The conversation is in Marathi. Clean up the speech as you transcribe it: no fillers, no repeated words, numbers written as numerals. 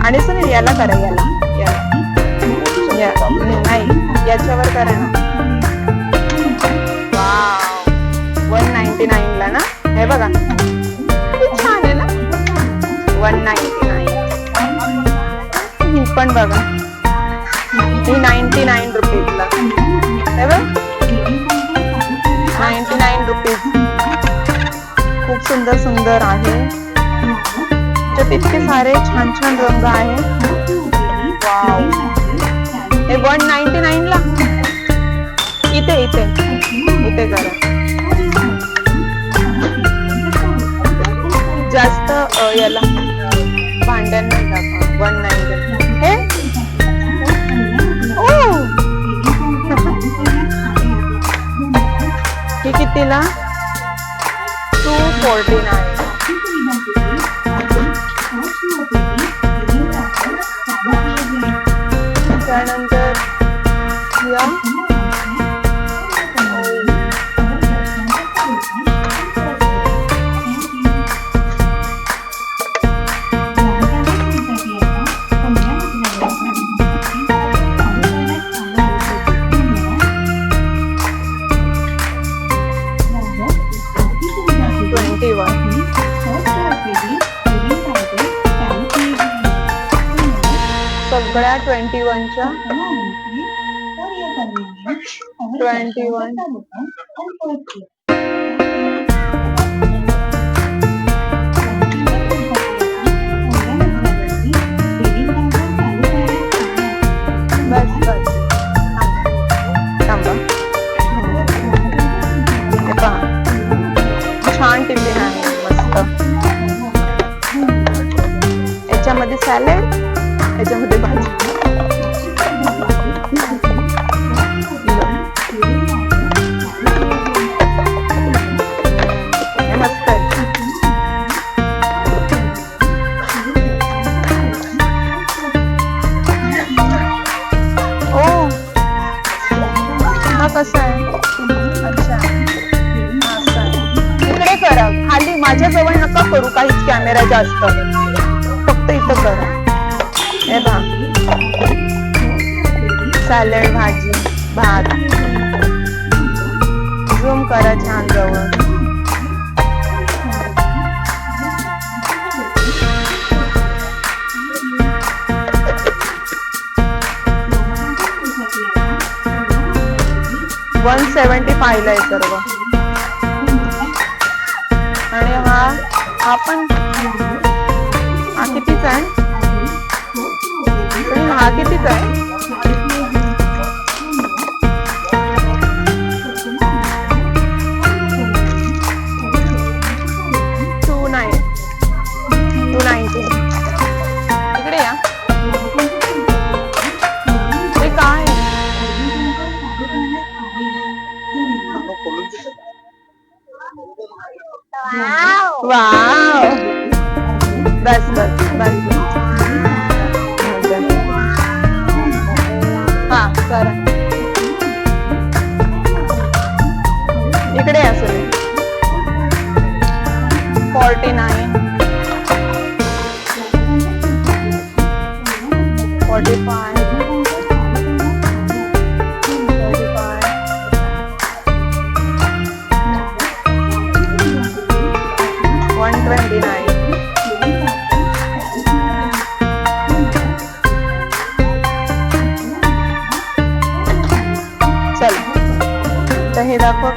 आणि सुनील याला करा, याला नाही याच्यावर करा ना. वाव 199 ला ना, हे बघा छान आहे ना. 199. ही पण बघा, ही 99 रुपीज ला. हे बघ 99 रुपीज. खूप सुंदर सुंदर आहे, त्याच्यात इतके सारे छान छान रंग आहे. वाव, हे 199 ला. इथे इथे इथे करा. जास्त याला भांड्यांना टाका. 199 हे हे कितीला? 249. त्यानंतर या 21. सगळ्या 21 च्या 21. बस बस थांबा. हे पहा छान टिफिन आहे मस्त. याच्यामध्ये सॅलेड, याच्यामध्ये भाजी. मस्त आहे. ओ हा कसा आहे? अच्छा इकडे करा खाली, माझ्या जवळ नका करू काहीच कॅमेरा जास्त, फक्त इथं करा. हे बघा सॅलड, भाजी, भात. झूम करा छान जवळ. $175 आहे सर्व. आणि हा पण हा कितीचा आहे? हा कितीचा आहे? $290. इकडे या. हे काय? वाव बस बस बस. हा करा. इकडे असं 49, 45, 129. चला तर हे दाखवा.